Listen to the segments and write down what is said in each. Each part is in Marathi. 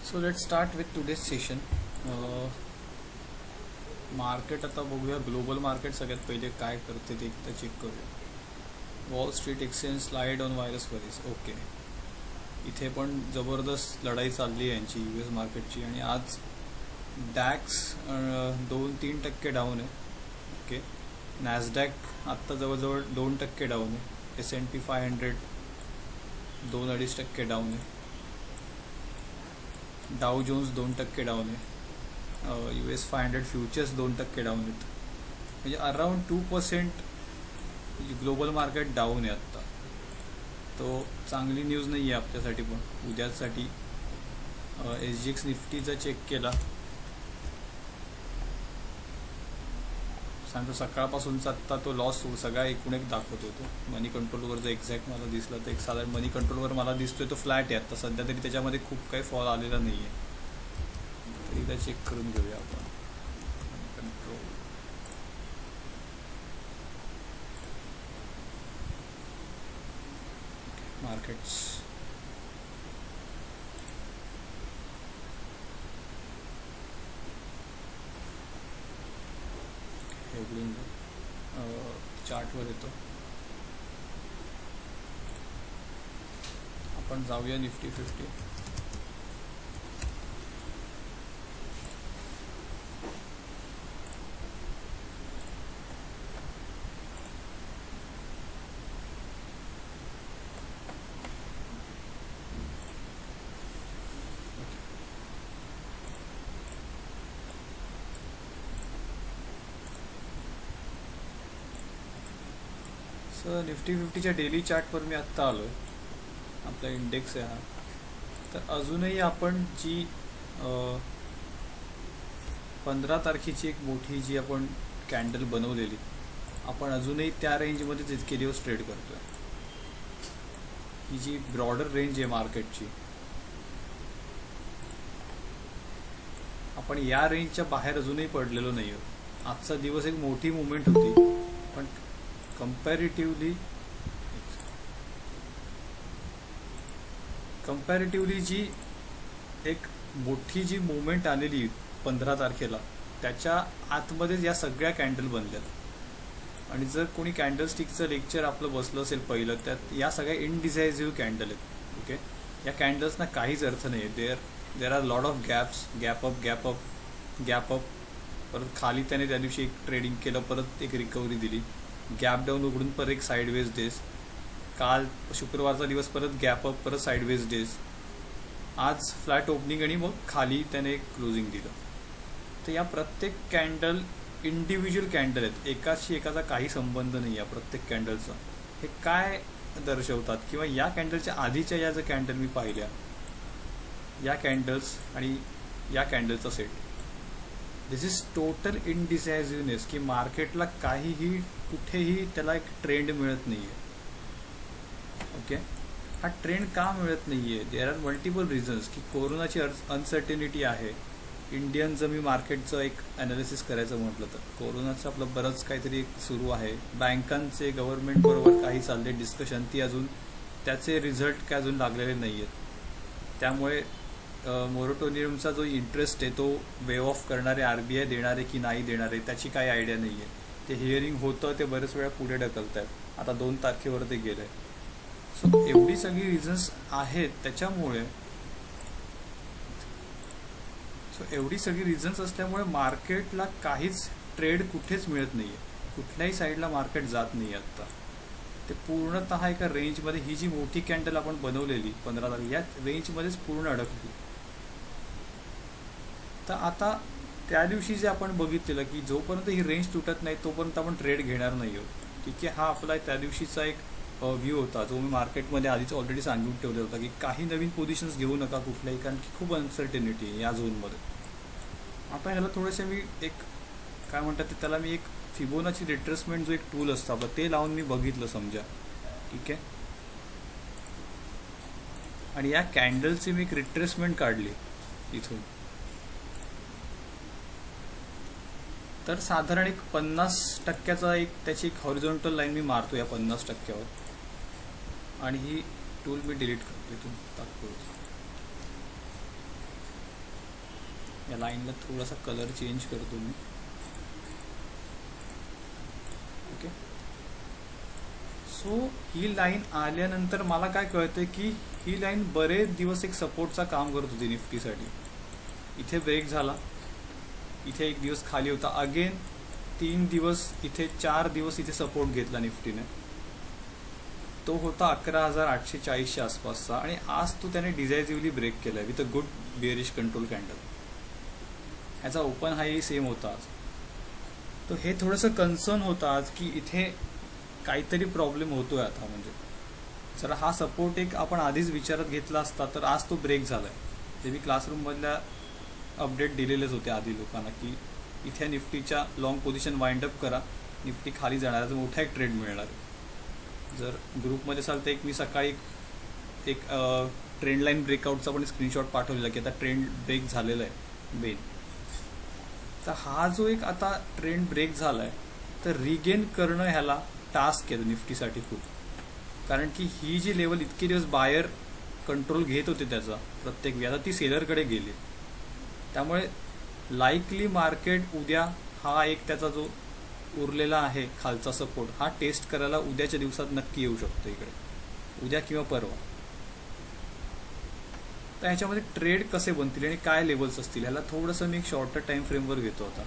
So let's start with today's session. Market आता बघूया. ग्लोबल मार्केट सगळ्यात पहिले काय करते ते एकदा चेक करूया. Wall street exchange slide on virus worries. Okay, इथे पण जबरदस्त लढाई चालली आहे यांची US मार्केटची. आणि आज डॅक्स 2-3% डाऊन आहे. ओके, नॅसडॅक आत्ता जवळजवळ 2% डाऊन आहे. S&P 500 2-2.5% डाऊन आहे. डाव जोन्स 2% डाऊन आहे. US 500 फ्युचर्स 2% डाऊन आहेत. म्हणजे अराउंड 2% ग्लोबल मार्केट डाऊन आहे आत्ता. तो चांगली न्यूज नाही आहे आपल्यासाठी. पण उद्यासाठी SGX निफ्टीचा चेक केला, सांगतो सकाळपासूनचा आत्ता तो लॉस सगळा एकूण एक दाखवत होतो. मनी कंट्रोलवर जर एक्झॅक्ट मला दिसला तर एक साधारण मनी कंट्रोलवर मला दिसतोय तो फ्लॅट आहे आत्ता सध्या तरी. त्याच्यामध्ये खूप काही फॉल आलेला नाही आहे. तरी एकदा चेक करून घेऊया आपण. Control markets. हेडलिंग चार्टवर येतो. आपण जाऊया निफ्टी 50. सर निफ्टी 50च्या डेली चार्टवर मी आत्ता आलो आहे. आपला इंडेक्स आहे हा. तर अजूनही आपण जी 15 तारखेची एक मोठी जी आपण कॅन्डल बनवलेली, आपण अजूनही त्या रेंजमध्येच इतके दिवस ट्रेड करतो आहे. ही जी ब्रॉडर रेंज आहे मार्केटची, आपण या रेंजच्या बाहेर अजूनही पडलेलो नाही आहोत. आजचा दिवस एक मोठी मुवमेंट होती, पण कंपॅरेटिव्हली जी एक मोठी जी मुवमेंट आलेली 15 तारखेला, त्याच्या आतमध्येच या सगळ्या कॅन्डल बनल्यात. आणि जर कोणी कॅन्डलस्टिकचं लेक्चर आपलं बसलं असेल पहिलं, त्यात या सगळ्या इनडिसायझिव्ह कॅन्डल आहेत. ओके, या कॅन्डल्सना काहीच अर्थ नाही आहे. There are lot of gaps, gap up. परत खाली त्याने त्या दिवशी एक ट्रेडिंग केलं, परत एक रिकव्हरी दिली, गॅप डाऊन उघडून परत एक साईडवेज डेज. काल शुक्रवारचा दिवस परत गॅप अप, परत साईडवेज डेज. आज फ्लॅट ओपनिंग आणि मग खाली त्याने क्लोजिंग दिलं. तर या प्रत्येक कॅन्डल इंडिव्हिज्युअल कॅन्डल आहेत. एकाचा काही संबंध नाही आहे प्रत्येक कॅन्डलचा. हे काय दर्शवतात, किंवा या कॅन्डलच्या आधीच्या या ज्या कॅन्डल मी पाहिल्या, या कॅन्डल्स आणि या कॅन्डलचा सेट, दिस इज टोटल इनडिसायझिव्हनेस. की मार्केटला काहीही कुठेही त्याला एक ट्रेंड मिळत नाही आहे. ओके, हा ट्रेंड का मिळत नाही आहे? There are multiple reasons. की कोरोनाची अनसर्टेनिटी आहे. इंडियन जर मी मार्केटचं एक ॲनालिसिस करायचं म्हटलं तर कोरोनाचं आपलं बरंच काहीतरी सुरू आहे. बँकांचे गव्हर्नमेंटबरोबर काही चालले डिस्कशन, ती अजून त्याचे रिझल्ट काय अजून लागलेले नाही आहेत. त्यामुळे मोरटोरियमचा जो इंटरेस्ट आहे तो वेव ऑफ करणारे RBI देणारे की नाही देणारे त्याची काही आयडिया नाही आहे. ते हिअरिंग होतं, ते बरेच वेळा पुढे ढकलत आहेत. आता 2 तारखेवर ते गेलं आहे. सो एवढी सगळी रिझन्स आहेत त्याच्यामुळे. एवढी सगळी रिझन्स असल्यामुळे मार्केटला काहीच ट्रेड कुठेच मिळत नाही आहे. कुठल्याही साईडला मार्केट जात नाही आहे आत्ता. ते पूर्णतः एका रेंजमध्ये, ही जी मोठी कॅन्डल आपण बनवलेली 15 तारखे, या रेंजमध्येच पूर्ण अडकली. तर आता त्या दिवशी जे आपण बघितलेलं की जोपर्यंत ही रेंज तुटत नाही तोपर्यंत आपण ट्रेड घेणार नाही आहोत. ठीक आहे, हा आपला त्या दिवशीचा एक व्ह्यू होता, जो मी मार्केटमध्ये आधीच ऑलरेडी सांगून ठेवलेला होता की काही नवीन पोझिशन्स घेऊ नका कुठल्याही, कारण की खूप अनसर्टेनिटी आहे या झोनमध्ये. आता ह्याला थोडेसे मी एक काय म्हणतात त्याला मी एक फिबोनाची रिट्रेसमेंट जो एक टूल असतो आपला, ते लावून मी बघितलं समजा. ठीक आहे, आणि या कॅन्डलची मी एक रिट्रेसमेंट काढली इथून. तर साधारण एक 50% एक त्याची एक हॉरिझॉन्टल लाईन मी मारतो या 50%वर, आणि ही टूल मी डिलीट करतो इथून तात्पुरती. या लाईनला थोडासा कलर चेंज करतो मी. ओके, सो ही लाईन आल्यानंतर मला काय कळतंय की ही लाईन बरेच दिवस एक सपोर्टचा काम करत होती निफ्टीसाठी. इथे ब्रेक झाला, इथे एक दिवस खाली होता, अगेन 3 दिवस इथे, 4 दिवस इथे सपोर्ट घेतला निफ्टीने. तो होता 11,840च्या आसपासचा, आणि आज तो त्याने डिझायसिव्हली ब्रेक केला with a good bearish control candle. ह्याचा ओपन हायही सेम होता आज. तो हे थोडंसं कन्सर्न होतं आज की इथे काहीतरी प्रॉब्लेम होतोय आता. म्हणजे जर हा सपोर्ट एक आपण आधीच विचारात घेतला असता तर आज तो ब्रेक झालाय. ते मी क्लासरूममधल्या अपडेट दिलेलेच होते आधी लोकांना की इथे निफ्टीच्या लॉंग पोझिशन वाइंड अप करा, निफ्टी खाली जाणार तर मोठा एक ट्रेड मिळणार. जर ग्रुपमध्ये असाल तर एक मी सकाळी एक ट्रेंड लाईन ब्रेकआउटचा पण स्क्रीनशॉट पाठवलेला की आता ट्रेंड ब्रेक झालेला आहे मेन. तर हा जो एक आता ट्रेंड ब्रेक झाला आहे तर रिगेन करणं ह्याला टास्क आहे निफ्टीसाठी खूप. कारण की ही जी लेवल इतके दिवस बायर कंट्रोल घेत होते त्याचा प्रत्येक वेळी, आता ती सेलरकडे गेली. त्यामुळे लाईकली मार्केट उद्या हा एक त्याचा जो उरलेला आहे खालचा सपोर्ट हा टेस्ट करायला उद्याच्या दिवसात नक्की येऊ शकतो इकडे, उद्या किंवा परवा. तर ह्याच्यामध्ये ट्रेड कसे बनतील आणि काय लेवल्स असतील ह्याला थोडंसं मी एक शॉर्टर टाइम फ्रेमवर घेतो. आता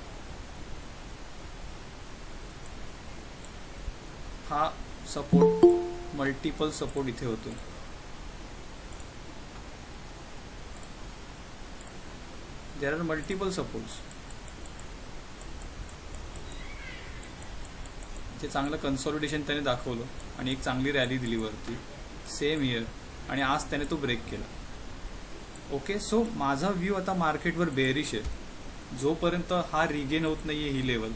हा सपोर्ट, मल्टिपल सपोर्ट इथे होतो. There are multiple supports. ते चांगलं कन्सॉलिडेशन त्याने दाखवलं आणि एक चांगली रॅली दिली वरती, सेम इयर, आणि आज त्याने तो ब्रेक केला. ओके, सो माझा व्ह्यू आता मार्केटवर बेअरिश आहे. जोपर्यंत हा रिगेन होत नाही आहे ही लेवल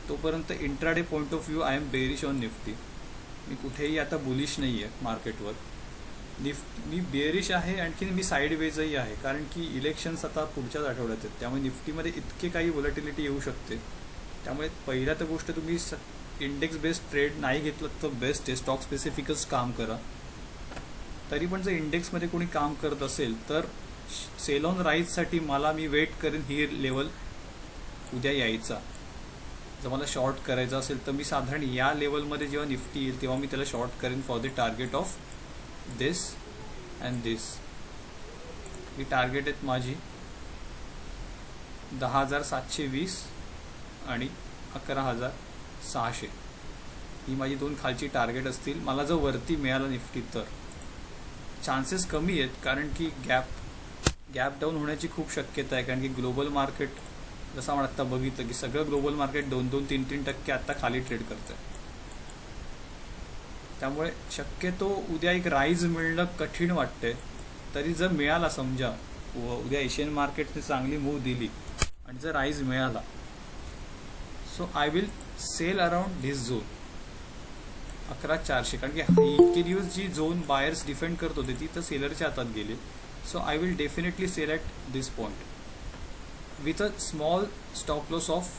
तोपर्यंत intraday point of view I am bearish on Nifty. मी कुठेही आता बुलिश नाही आहे मार्केटवर. मी बेअरिश आहे, आणखी मी साईडवेजही आहे. कारण की इलेक्शन्स आता पुढच्याच आठवड्यात आहेत, त्यामुळे निफ्टीमध्ये इतके काही व्हॉलॅटिलिटी येऊ शकते. त्यामुळे पहिल्या तर गोष्ट तुम्ही इंडेक्स बेस्ड ट्रेड नाही घेतलं तर बेस्ट आहे, स्टॉक स्पेसिफिकच काम करा. तरी पण जर इंडेक्समध्ये कोणी काम करत असेल तर सेल ऑन राईजसाठी मी वेट करेन ही लेवल उद्या यायचा. जर मला शॉर्ट करायचं असेल तर मी साधारण या लेवलमध्ये जेव्हा निफ्टी येईल तेव्हा मी त्याला शॉर्ट करेन for the target of this and this. He target आहेत माझी 10,720 आणि 11,600. ही माझी दोन खालची टार्गेट असतील. मला जर वरती मिळालं निफ्टी तर चान्सेस कमी आहेत, कारण की गॅप डाऊन होण्याची खूप शक्यता आहे. कारण की ग्लोबल मार्केट जसं आपण आत्ता बघितलं की सगळं ग्लोबल मार्केट 2-2, 3-3% आत्ता खाली ट्रेड करत आहे. त्यामुळे शक्यतो उद्या एक राईज मिळणं कठीण वाटतंय. तरी जर मिळाला, समजा उद्या एशियन मार्केटने चांगली मूव दिली आणि जर राईज मिळाला, so I will sell around this zone 11,400. कारण की इतके दिवस जी झोन बायर्स डिफेंड करत होते ती तर सेलरच्या हातात गेली. So I will definitely sell at this point with a small stop loss of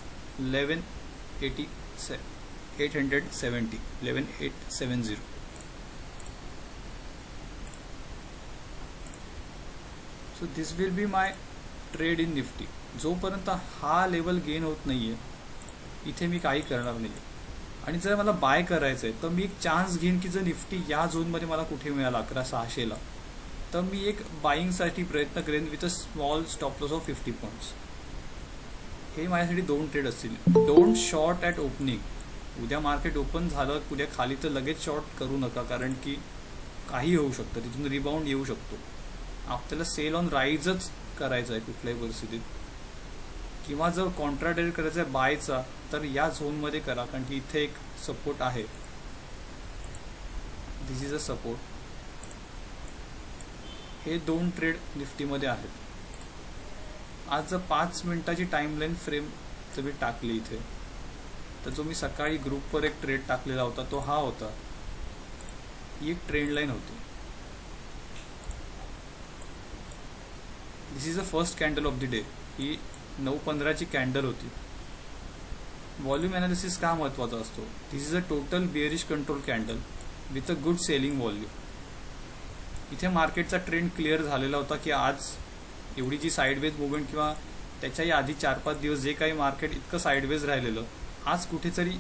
11,870. So this will be my trade in Nifty. जोपर्यंत हा लेवल गेन होत नाहीये इथे मी काही करणार नाही. आणि जर मला बाय करायचं आहे तर मी एक चान्स घेईन की जर निफ्टी या झोनमध्ये मला कुठे मिळाला 11,600ला तर मी एक बाईंगसाठी प्रयत्न करेन with a small stop loss of 50 points. हे माझ्यासाठी 2 ट्रेड असतील. Don't short at opening. उद्या मार्केट ओपन झालं उद्या खाली तर लगेच शॉर्ट करू नका, कारण की काही होऊ शकतं, तिथून रिबाउंड येऊ शकतो. आपल्याला सेल ऑन राईजच करायचं आहे कुठल्याही परिस्थितीत. किंवा जर कॉन्ट्रा ट्रेड करायचा आहे बायचा तर या झोनमध्ये करा, कारण की इथे एक सपोर्ट आहे. दिस इज अ सपोर्ट. हे 2 ट्रेड निफ्टीमध्ये आहेत. आज जर 5 मिनिटाची टाईमलाईन फ्रेम जर मी टाकली इथे तर जो मी सकाळी ग्रुपवर एक ट्रेड टाकलेला होता तो हा होता. ही एक ट्रेंड लाईन होती. This is a first candle of the day. ही 9:15ची कॅन्डल होती. व्हॉल्यूम ॲनालिसिस का महत्त्वाचा असतो. This is a total bearish control candle with a good selling volume. इथे मार्केटचा ट्रेंड क्लिअर झालेला होता की आज एवढी जी साईडवेज मुवमेंट किंवा त्याच्याही आधी 4-5 दिवस जे काही मार्केट इतकं साईडवेज राहिलेलं, आज कुठेतरी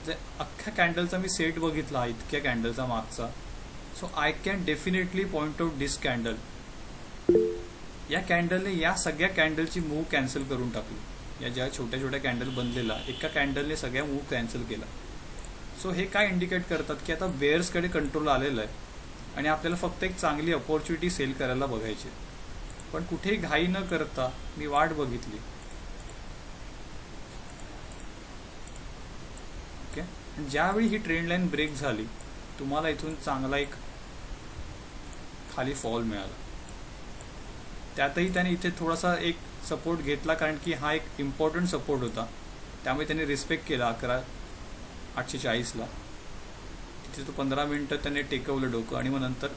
जे अख्ख्या कॅन्डलचा मी सेट बघितला इतक्या कॅन्डलचा मागचा, so I can definitely point out this candle. या कॅन्डलने या सगळ्या कॅन्डलची मूव कॅन्सल करून टाकली. या ज्या छोट्या छोट्या कॅन्डल बनलेला एका कॅन्डलने सगळ्या मूव कॅन्सल केला. सो हे काय इंडिकेट करतात की आता बेअर्सकडे कंट्रोल आलेला आहे आणि आपल्याला फक्त एक चांगली अपॉर्च्युनिटी सेल करायला बघायची. पण कुठेही घाई न करता मी वाट बघितली. ओके, ज्यावेळी ही ट्रेंड लाईन ब्रेक झाली तुम्हाला इथून चांगला एक खाली फॉल मिळाला. त्यातही त्याने इथे थोडासा एक सपोर्ट घेतला कारण की हा एक इम्पॉर्टंट सपोर्ट होता, त्यामुळे त्याने रिस्पेक्ट केला 11,840ला. तिथे तो 15 मिनिटं त्याने टेकवलं डोकं आणि मग नंतर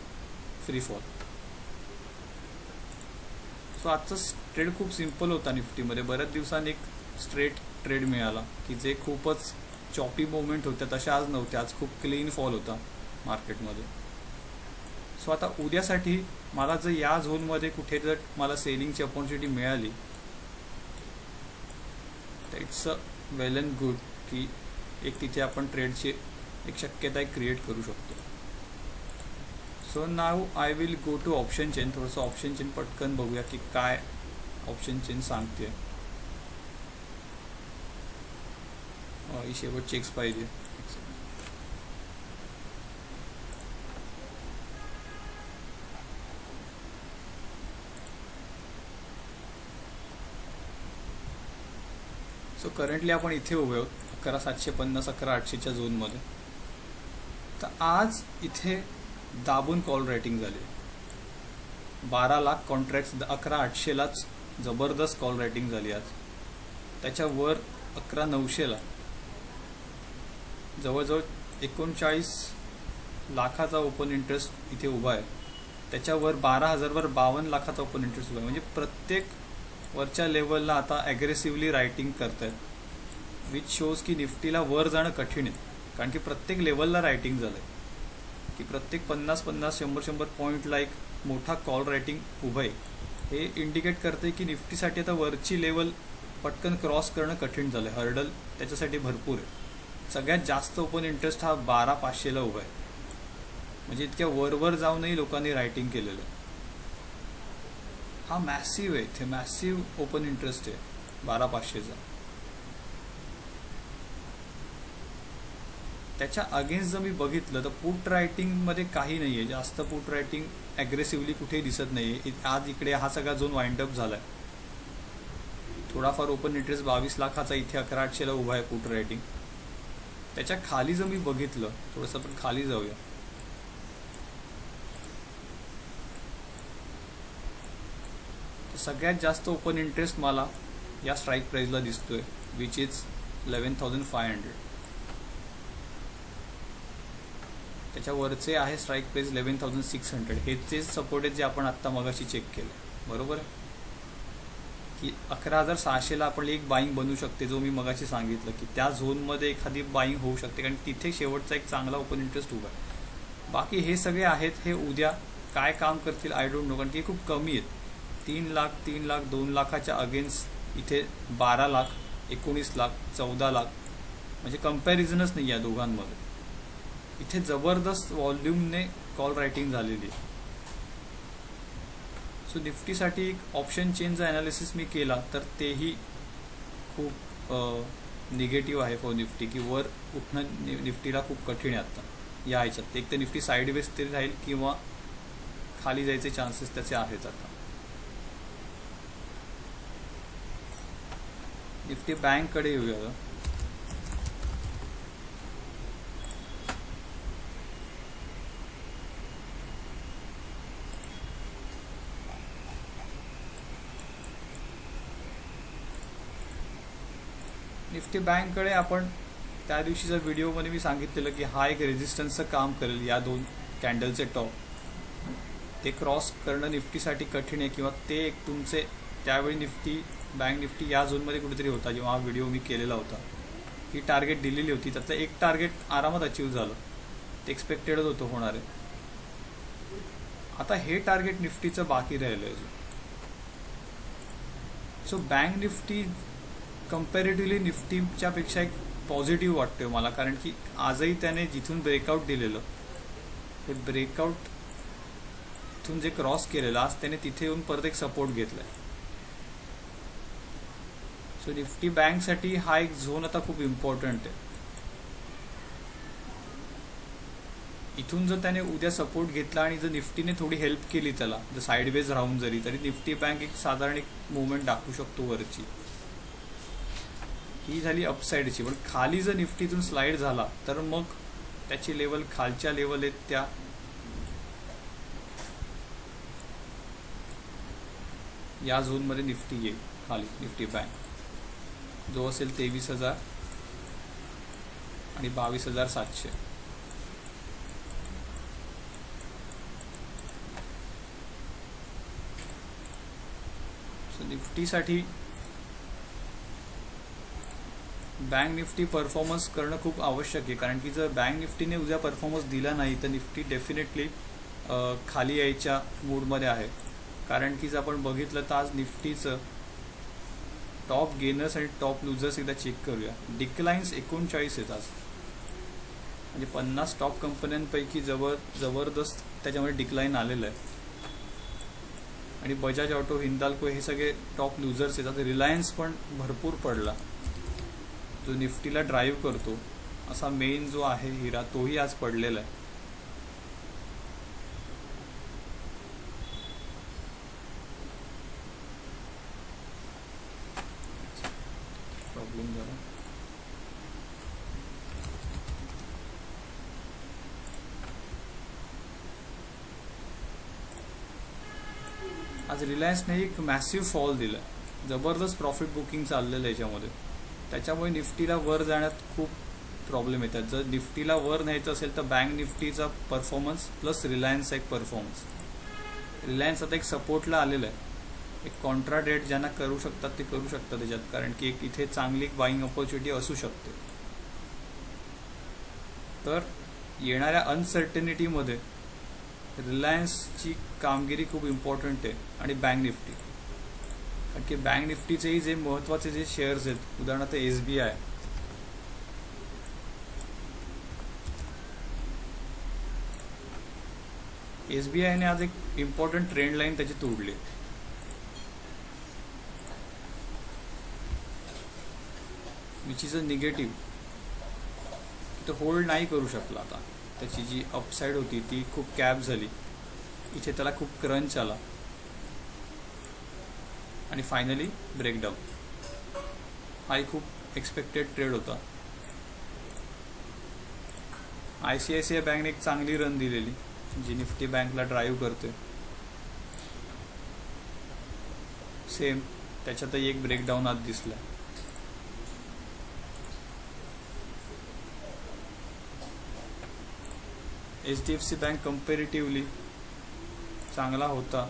फ्री फॉल. सो आजचा ट्रेड खूप सिम्पल होता. निफ्टीमध्ये बऱ्याच दिवसांनी एक स्ट्रेट ट्रेड मिळाला की जे खूपच चॉपी मोमेंट होत्या तशा आज नव्हत्या. आज खूप क्लीन फॉल होता मार्केटमध्ये. सो आता उद्यासाठी मला जर या झोनमध्ये कुठे जर मला सेलिंगची अपॉर्च्युनिटी मिळाली तर it's a well and good की एक तिथे आपण ट्रेडची एक शक्यता एक क्रिएट करू शकतो. So now I will go to option chain. थोडंसं ऑप्शन चेन पटकन बघूया की काय ऑप्शन चेन सांगते. ही शेवटची एक्सपायरी आहे. सो करंटली आपण इथे उभे आहोत 11,750 11,800च्या झोनमध्ये. तर आज इथे दाबून कॉल रायटिंग झाली. 12 लाख कॉन्ट्रॅक्ट्स 11,800लाच जबरदस्त कॉल रायटिंग झाली आज. त्याच्यावर 11,900ला जवळजवळ 39 लाखाचा ओपन इंटरेस्ट इथे उभा आहे. त्याच्यावर 12,000वर 52 लाखाचा ओपन इंटरेस्ट उभा आहे. म्हणजे प्रत्येक वरच्या लेवलला आता ॲग्रेसिव्हली रायटिंग करत आहेत, विच शोज की निफ्टीला वर जाणं कठीण आहे. कारण की प्रत्येक लेवलला रायटिंग झालं आहे की प्रत्येक 50-50 100-100 पॉईंटला एक मोठा कॉल रायटिंग उभं आहे. हे इंडिकेट करते की निफ्टीसाठी आता वरची लेवल पटकन क्रॉस करणं कठीण झालं आहे. हर्डल त्याच्यासाठी भरपूर आहे. सगळ्यात जास्त ओपन इंटरेस्ट हा 12,500ला उभा आहे. म्हणजे इतक्या वरवर जाऊनही लोकांनी रायटिंग केलेलं आहे. हा मॅसिव्ह आहे. इथे मॅसिव्ह ओपन इंटरेस्ट आहे 12,500चा. त्याच्या अगेन्स्ट जर मी बघितलं तर पुट रायटिंगमध्ये काही नाही आहे. जास्त पुट रायटिंग ॲग्रेसिव्हली कुठेही दिसत नाही आहे. आज इकडे हा सगळा झोन वाइंडअप झाला आहे. थोडाफार ओपन इंटरेस्ट 22 लाखाचा इथे 11,800ला उभा आहे पुट रायटिंग. त्याच्या खाली जर मी बघितलं, थोडंसं आपण खाली जाऊया. सगळ्यात जास्त ओपन इंटरेस्ट मला या स्ट्राईक प्राईजला दिसतोय, विच इज 11,500. त्याच्यावरचे आहे स्ट्राईक प्राईज 11,600. हे तेच सपोर्ट आहेत जे आपण आत्ता मगाशी चेक केलं. बरोबर आहे की 11,600ला आपण एक बाईंग बनू शकते, जो मी मगाशी सांगितलं की त्या झोनमध्ये एखादी बाईंग होऊ शकते कारण तिथे शेवटचा एक चांगला ओपन इंटरेस्ट उभा आहे. बाकी हे सगळे आहेत, हे उद्या काय काम करतील आय डोंट नो. कारण की हे खूप कमी आहेत. 3 लाख 3 लाख 2 लाखाच्या अगेन्स्ट इथे 12 लाख 19 लाख 14 लाख, म्हणजे कम्पॅरिझनच नाही या दोघांमध्ये. इथे जबरदस्त व्हॉल्यूमने कॉल रायटिंग झालेली आहे. सो निफ्टीसाठी एक ऑप्शन चेनचा ॲनालिसिस मी केला तर तेही खूप निगेटिव्ह आहे फॉर निफ्टी, की वर उठणं निफ्टीला खूप कठीण आहे आता या ह्याच्यात. एक तर निफ्टी साईडवेज तरी राहील किंवा खाली जायचे चान्सेस त्याचे आहेत आता. निफ्टी बँककडे येऊया. निफ्टी बँककडे आपण त्या दिवशीच्या व्हिडिओमध्ये मी सांगितलेलं की हा एक रेजिस्टन्सचं काम करेल. या 2 कॅन्डलचे टॉप ते क्रॉस करणं निफ्टीसाठी कठीण आहे, किंवा ते एक तुमचे त्यावेळी निफ्टी बँक निफ्टी या झोनमध्ये कुठेतरी होता जेव्हा हा व्हिडिओ मी केलेला होता. ही टार्गेट दिलेली होती, त्यातलं एक टार्गेट आरामात अचीव झालं. ते एक्सपेक्टेडच होतं होणार आहे. आता हे टार्गेट निफ्टीचं बाकी राहिलं आहे. सो बँक निफ्टी कम्पॅरेटिव्हली निफ्टीच्या पेक्षा एक पॉझिटिव्ह वाटतोय मला, कारण की आजही त्याने जिथून ब्रेकआउट दिलेलं ते ब्रेकआउट इथून जे क्रॉस केलेलं आज त्याने तिथे येऊन परत एक सपोर्ट घेतलाय. सो निफ्टी बँकसाठी हा एक झोन आता खूप इम्पॉर्टंट आहे. इथून जर त्याने उद्या सपोर्ट घेतला आणि जर निफ्टीने थोडी हेल्प केली त्याला, जर साईडवेज राहून जरी, तरी निफ्टी बँक एक साधारण एक मुवमेंट दाखवू शकतो वरची. ही झाली अपसाईडची. पण खाली जर निफ्टीतून स्लाइड झाला तर मग त्याची लेवल खालच्या लेवल आहेत त्या या झोनमध्ये निफ्टी येईल. खाली निफ्टी बँक जो असेल 23,000 आणि 22,700. सो निफ्टीसाठी बँक निफ्टी परफॉर्मन्स करणं खूप आवश्यक आहे, कारण की जर बँक निफ्टीने उद्या परफॉर्मन्स दिला नाही तर निफ्टी डेफिनेटली खाली यायच्या मूडमध्ये आहे. कारण की जर आपण बघितलं तर आज निफ्टीचं टॉप गेनर्स आणि टॉप लुजर्स एकदा चेक करूया. डिक्लाइन्स 39 आहेत आज, म्हणजे 50 टॉप कंपन्यांपैकी जबरदस्त त्याच्यामध्ये डिक्लाइन आलेलं आहे. आणि बजाज ऑटो, हिंदाल्को हे सगळे टॉप लुजर्स आहेत. आता रिलायन्स पण भरपूर पडला, जो निफ्टीला ड्राईव्ह करतो असा मेन जो आहे हिरा, तोही आज पडलेला आहे. प्रॉब्लेम झाला. आज रिलायन्सने एक मॅसिव्ह फॉल दिला, जबरदस्त प्रॉफिट बुकिंग चाललेलं आहे याच्यामध्ये. त्याच्यामुळे निफ्टीला वर जाण्यात खूप प्रॉब्लेम येतात. जर निफ्टीला वर न्यायचं असेल तर बँक निफ्टीचा परफॉर्मन्स प्लस रिलायन्सचा एक परफॉर्मन्स. रिलायन्स आता एक सपोर्टला आलेलं आहे. एक कॉन्ट्रा डेट ज्यांना करू शकतात ते करू शकतात त्याच्यात, कारण की एक इथे चांगली बाईंग ऑपॉर्च्युनिटी असू शकते. तर येणाऱ्या अनसर्टनिटीमध्ये रिलायन्सची कामगिरी खूप इम्पॉर्टंट आहे आणि बँक निफ्टी. कारण की बँक निफ्टीचेही जे महत्त्वाचे जे शेअर्स आहेत, उदाहरणार्थ SBI, SBIने आज एक इम्पॉर्टंट ट्रेंड लाईन त्याची तोडली, विच इज अ निगेटिव्ह. तो होल्ड नाही करू शकला. आता त्याची जी अपसाईड होती ती खूप कॅप झाली. इथे त्याला खूप क्रंच आला आणि फायनली ब्रेकडाऊन. हाही खूप एक्सपेक्टेड ट्रेड होता. ICICI बँकने एक चांगली रन दिलेली जी निफ्टी बँकला ड्राईव्ह करते. सेम त्याच्यातही एक ब्रेकडाऊन आज दिसला. HDFC बँक कम्पॅरेटिव्हली चांगला होता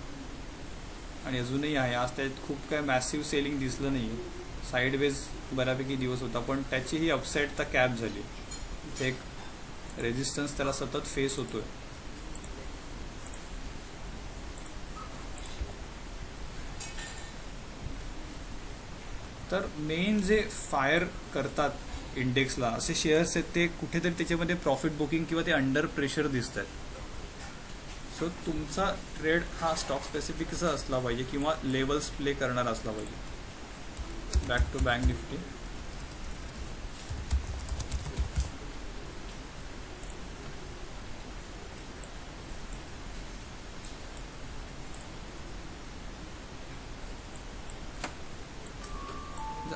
आणि अजूनही आहे. आज त्यात खूप काय मॅसिव्ह सेलिंग दिसलं नाही आहे. साईडवेज बऱ्यापैकी दिवस होता, पण त्याचीही अपसाईड तर कॅप झाली. इथे एक रेजिस्टन्स त्याला सतत फेस होतोय. तर मेन जे फायर करतात इंडेक्सला असे शेअर्स आहेत, ते कुठेतरी त्याच्यामध्ये प्रॉफिट बुकिंग किंवा ते अंडर प्रेशर दिसत आहेत. सो तुमचा ट्रेड हा स्टॉक स्पेसिफिकचा असला पाहिजे किंवा लेवल्स प्ले करणारा असला पाहिजे. Back to bank Nifty.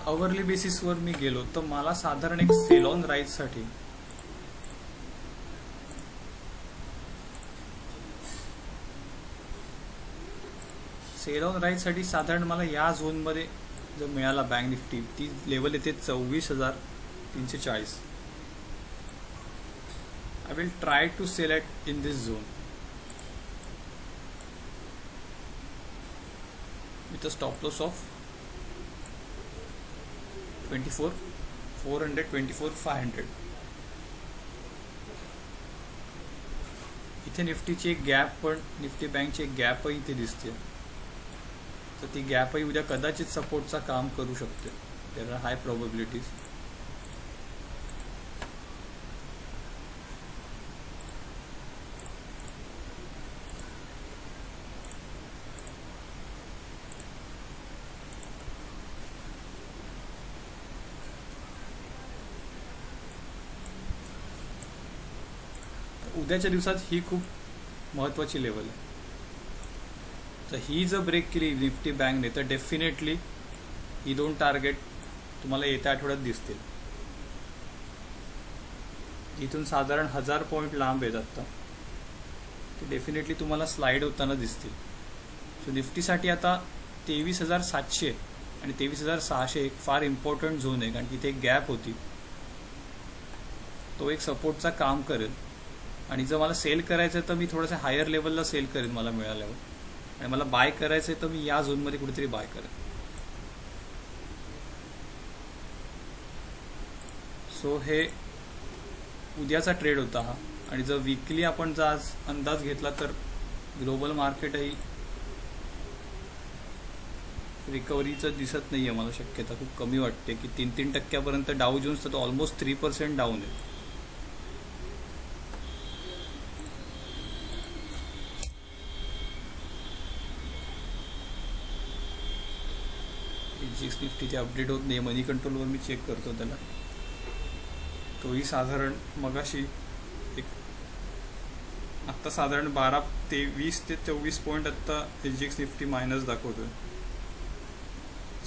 Hourly बेसिसवर मी गेलो तर मला साधारण एक सेल ऑन राईजसाठी साधारण मला या झोनमध्ये जर मिळाला बँक निफ्टी, ती लेवल येते 24,340. I will try to sell at in this zone with a stop loss of 24,400, 24,500. इथे निफ्टीची एक गॅप, पण निफ्टी बँकची एक गॅपही इथे दिसते. तर ती गॅपही उद्या कदाचित सपोर्टचा काम करू शकते. There are high probabilities. उद्याच्या दिवसात ही खूप महत्त्वाची लेवल आहे. तर ही जर ब्रेक केली निफ्टी बँकने तर डेफिनेटली ही 2 टार्गेट तुम्हाला येत्या आठवड्यात दिसतील. इथून साधारण 1000 पॉईंट लांब आहेत आत्ता, ते डेफिनेटली तुम्हाला स्लाईड होताना दिसतील. सो निफ्टीसाठी आता 23,700 आणि 23,600 एक फार इम्पॉर्टंट झोन आहे, कारण की इथे एक गॅप होती, तो एक सपोर्टचा काम करेल. आणि जर मला सेल करायचं आहे तर मी थोडंसं हायर लेवलला सेल करेन मला मिळाल्यावर, आणि मला बाय करायचं आहे तर मी या झोनमध्ये कुठेतरी बाय करेन. सो हे उद्याचा ट्रेड होता हा. आणि जर वीकली आपण जर आज अंदाज घेतला तर ग्लोबल मार्केटही रिकव्हरीचं दिसत नाही आहे. मला शक्यता खूप कमी वाटते की 3% डाऊ जोन्स तर ऑलमोस्ट 3% डाऊन आहे. GX निफ्टी ते अपडेट होत नाही. मनी कंट्रोलवर मी चेक करतो त्याला, तोही साधारण मगाशी एक आत्ता साधारण 23 ते 24 पॉईंट आत्ता GX निफ्टी मायनस दाखवतोय.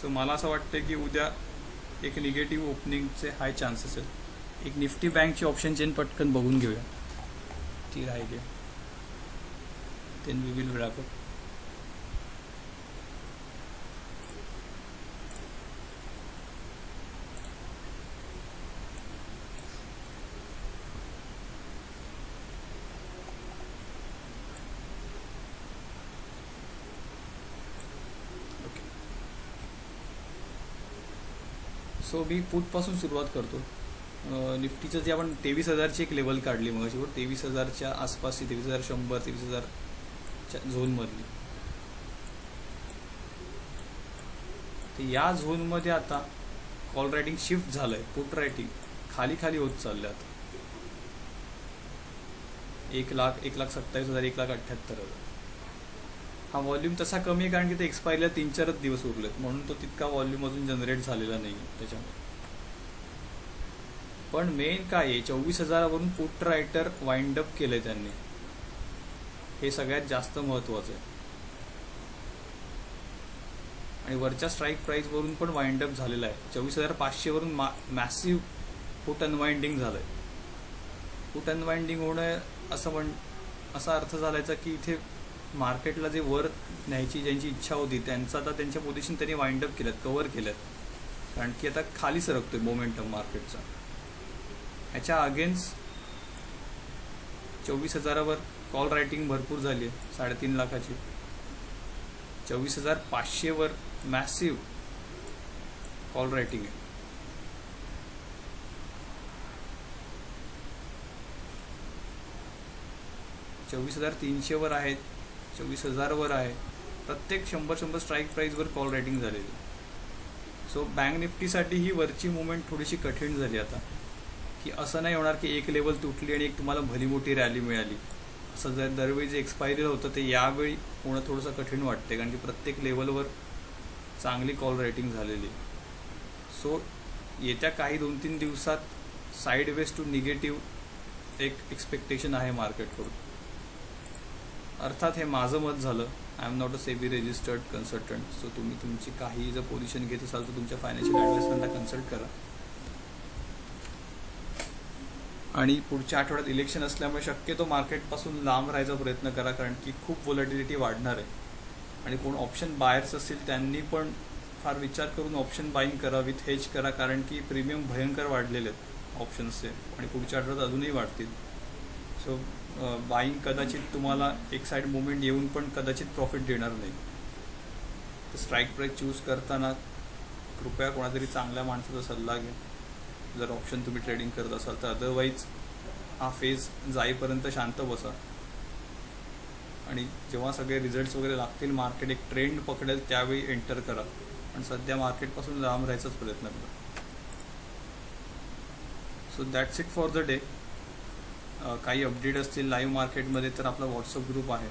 सो मला असं वाटतं की उद्या एक निगेटिव्ह ओपनिंगचे हाय चान्सेस आहेत. एक निफ्टी बँकची ऑप्शन चेन पटकन बघून घेऊया, ती राहिली. Then we will wrap up. So मी पुटपासून सुरुवात करतो. निफ्टीचं जे आपण 23,000ची एक लेवल काढली मग अशी 23,000च्या आसपासची, 23,100 23,000च्या झोनमधली. तर या झोनमध्ये आता कॉल रायटिंग शिफ्ट झालं आहे. पुट रायटिंग खाली खाली होत चाललं आहे आता. 1,27,000 1,78,000. हा व्हॉल्यूम तसा कमी आहे कारण की ते एक्सपायरीला 3-4 दिवस उरलेत, म्हणून तो तितका व्हॉल्यूम अजून जनरेट झालेला नाही आहे त्याच्यामुळे. पण मेन काय आहे, 24,000वरून पुट रायटर वाइंड अप केलं आहे त्यांनी, हे सगळ्यात जास्त महत्त्वाचं आहे. आणि वरच्या स्ट्राईक प्राईसवरून पण वाइंड अप झालेला आहे. 24,500वरून मॅसिव्ह पुट अनवाइंडिंग झालं आहे. पुट अनवाइंडिंग होणं असा अर्थ झालायचा की इथे मार्केटला जे वर न्यायची ज्यांची इच्छा होती त्यांचं आता त्यांच्या पोझिशन त्यांनी वाइंड अप केल्यात, कव्हर केल्यात, कारण की आता खाली सरकतोय मोमेंटम मार्केटचा. ह्याच्या अगेन्स्ट 24,000वर कॉल रायटिंग भरपूर झाली आहे, 3.5 लाखाची. 24,500वर मॅसिव्ह कॉल रायटिंग आहे. $24,300 आहेत, 24,000वर आहे. प्रत्येक 100 स्ट्राईक प्राईजवर कॉल रायटिंग झालेली. सो बँक निफ्टीसाठी ही वरची मुवमेंट थोडीशी कठीण झाली आता, की असं नाही होणार की एक लेवल तुटली आणि एक तुम्हाला भली मोठी रॅली मिळाली. असं जर दरवेळी जे एक्सपायरीला होतं ते यावेळी होणं थोडंसं कठीण वाटते, कारण की प्रत्येक लेवलवर चांगली कॉल रायटिंग झालेली. सो येत्या काही 2-3 दिवसात साईडवेज टू निगेटिव्ह एक एक्सपेक्टेशन आहे मार्केटकडून. अर्थात हे माझं मत झालं. I am not a SEBI registered consultant. So तुम्ही तुमची काही जर पोझिशन घेत असाल तर तुमच्या फायनान्शियल ॲडवायझरला कन्सल्ट करा. आणि पुढच्या आठवड्यात इलेक्शन असल्यामुळे शक्यतो मार्केटपासून लांब राहायचा प्रयत्न करा, कारण की खूप व्होलॅटिलिटी वाढणार आहे. आणि कोण ऑप्शन बायर्स असतील त्यांनी पण फार विचार करून ऑप्शन बाईंग करा, विथ हेज करा, कारण की प्रीमियम भयंकर वाढलेले आहेत ऑप्शन्सचे आणि पुढच्या आठवड्यात अजूनही वाढतील. सो बाईंग कदाचित तुम्हाला एक साईड मुवमेंट येऊन पण कदाचित प्रॉफिट देणार नाही. तर स्ट्राईक प्राईस चूज करताना कृपया कोणातरी चांगल्या माणसाचा सल्ला घ्या जर ऑप्शन तुम्ही ट्रेडिंग करत असाल तर. अदरवाईज हा फेज जाईपर्यंत शांत बसा आणि जेव्हा सगळे रिझल्ट्स वगैरे लागतील, मार्केट एक ट्रेंड पकडेल, त्यावेळी एंटर करा. आणि सध्या मार्केटपासून लांब राहायचाच प्रयत्न करा. So that's it for the day. काही अपडेट असतील लाईव्ह मार्केटमध्ये तर आपला व्हॉट्सअप ग्रुप आहे,